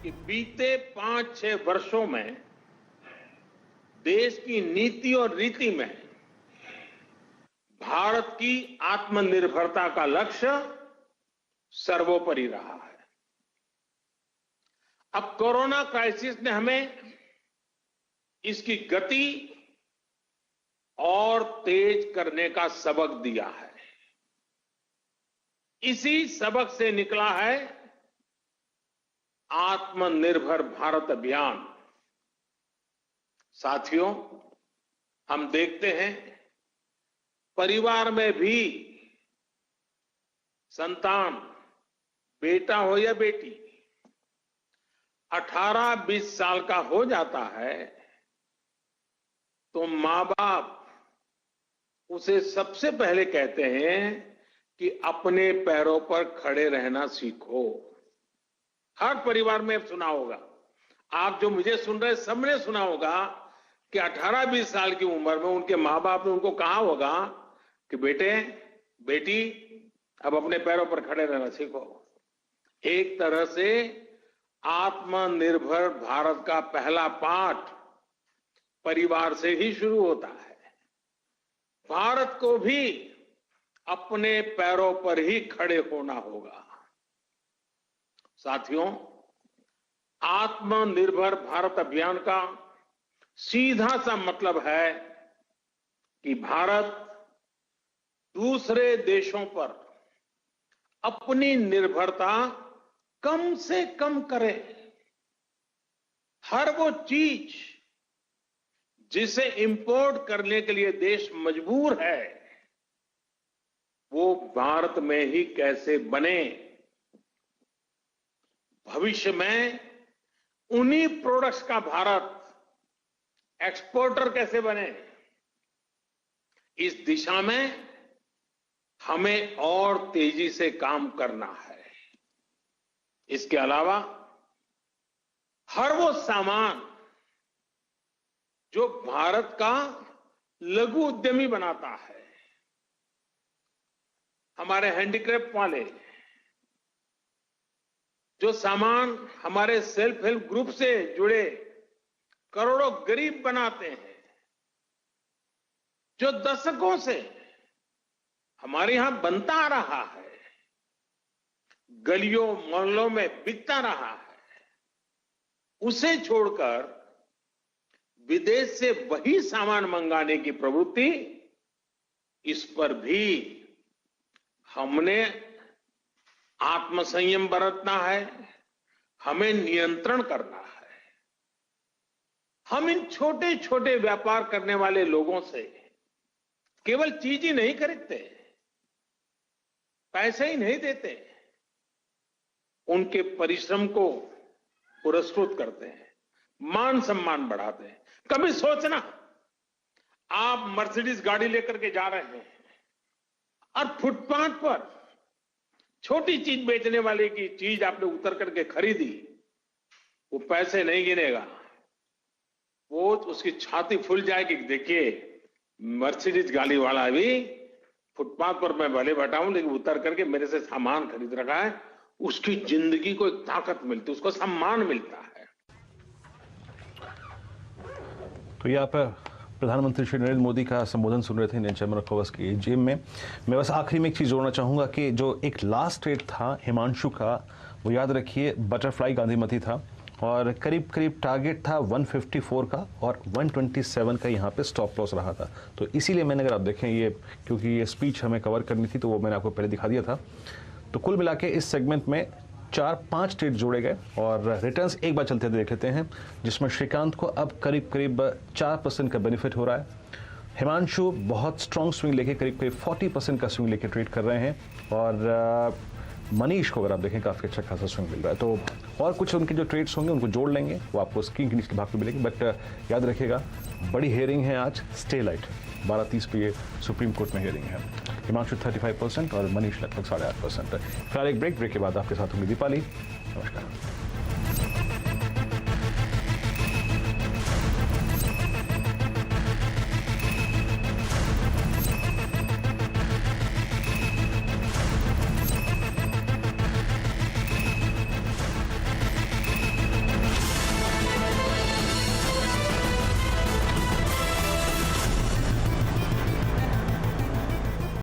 कि बीते 5-6 वर्षों में देश की नीति और रीति में भारत की आत्मनिर्भरता का लक्ष्य सर्वोपरि रहा है। अब कोरोना क्राइसिस ने हमें इसकी गति और तेज करने का सबक दिया है। इसी सबक से निकला है आत्मनिर्भर भारत अभियान। साथियों, हम देखते हैं परिवार में भी संतान, बेटा हो या बेटी, 18-20 साल का हो जाता है तो मां बाप उसे सबसे पहले कहते हैं कि अपने पैरों पर खड़े रहना सीखो। हर परिवार में सुना होगा, आप जो मुझे सुन रहे सबने सुना होगा कि 18-20 साल की उम्र में उनके मां बाप ने उनको कहा होगा कि बेटे बेटी अब अपने पैरों पर खड़े रहना सीखो। एक तरह से आत्मनिर्भर भारत का पहला पाठ परिवार से ही शुरू होता है। भारत को भी अपने पैरों पर ही खड़े होना होगा। साथियों, आत्मनिर्भर भारत अभियान का सीधा सा मतलब है कि भारत दूसरे देशों पर अपनी निर्भरता कम से कम करे। हर वो चीज जिसे इंपोर्ट करने के लिए देश मजबूर है, वो भारत में ही कैसे बने। भविष्य में उन्हीं प्रोडक्ट्स का भारत एक्सपोर्टर कैसे बने, इस दिशा में हमें और तेजी से काम करना है। इसके अलावा हर वो सामान जो भारत का लघु उद्यमी बनाता है, हमारे हैंडीक्राफ्ट वाले जो सामान हमारे सेल्फ हेल्प ग्रुप से जुड़े करोड़ों गरीब बनाते हैं, जो दशकों से हमारे यहां बनता आ रहा है, गलियों मोहल्लों में बिकता रहा है, उसे छोड़कर विदेश से वही सामान मंगाने की प्रवृत्ति, इस पर भी हमने आत्मसंयम बरतना है, हमें नियंत्रण करना है। हम इन छोटे छोटे व्यापार करने वाले लोगों से केवल चीज ही नहीं खरीदते, पैसे ही नहीं देते, उनके परिश्रम को पुरस्कृत करते हैं, मान सम्मान बढ़ाते हैं। कभी सोचना, आप मर्सिडीज गाड़ी लेकर के जा रहे हैं और फुटपाथ पर छोटी चीज बेचने वाले की चीज आपने उतर करके खरीदी, वो पैसे नहीं गिनेगा, वो उसकी छाती फूल जाएगी। देखिए, मर्सिडीज गाड़ी वाला भी फुटपाथ पर मैं भले बैठा हूं, लेकिन उतर करके मेरे से सामान खरीद रखा है, उसकी जिंदगी को एक ताकत मिलती है, उसको सम्मान मिलता है। तो ये आप प्रधानमंत्री श्री नरेंद्र मोदी का संबोधन सुन रहे थे इंडियन चैम्बर ऑफ कॉमर्स की एजीएम में। मैं बस आखिरी में एक चीज़ जोड़ना चाहूँगा कि जो एक लास्ट ट्रेड था हिमांशु का, वो याद रखिए बटरफ्लाई गांधीमती था और करीब करीब टारगेट था 154 का और 127 का यहाँ पे स्टॉप लॉस रहा था। तो इसीलिए मैंने, अगर आप देखें ये, क्योंकि ये स्पीच हमें कवर करनी थी तो वो मैंने आपको पहले दिखा दिया था। तो कुल मिला के इस सेगमेंट में 4-5 ट्रेड जोड़े गए और रिटर्न्स एक बार चलते देख लेते हैं, जिसमें श्रीकांत को अब करीब करीब 4% का बेनिफिट हो रहा है। हिमांशु बहुत स्ट्रॉन्ग स्विंग लेके करीब करीब 40% का स्विंग लेके ट्रेड कर रहे हैं और मनीष को अगर आप देखें काफ़ी अच्छा खासा स्विंग मिल रहा है। तो और कुछ उनके जो ट्रेड्स होंगे उनको जोड़ लेंगे, वो आपको स्क्रीन के नीचे भाग पे मिलेंगे। बट याद रखिएगा, बड़ी हेयरिंग है आज, स्टे लाइट 12:30 पे ये सुप्रीम कोर्ट में हियरिंग है। हिमांशु 35% और मनीष लगभग 8.5%। फिलहाल एक ब्रेक के बाद आपके साथ होंगी दीपाली। नमस्कार।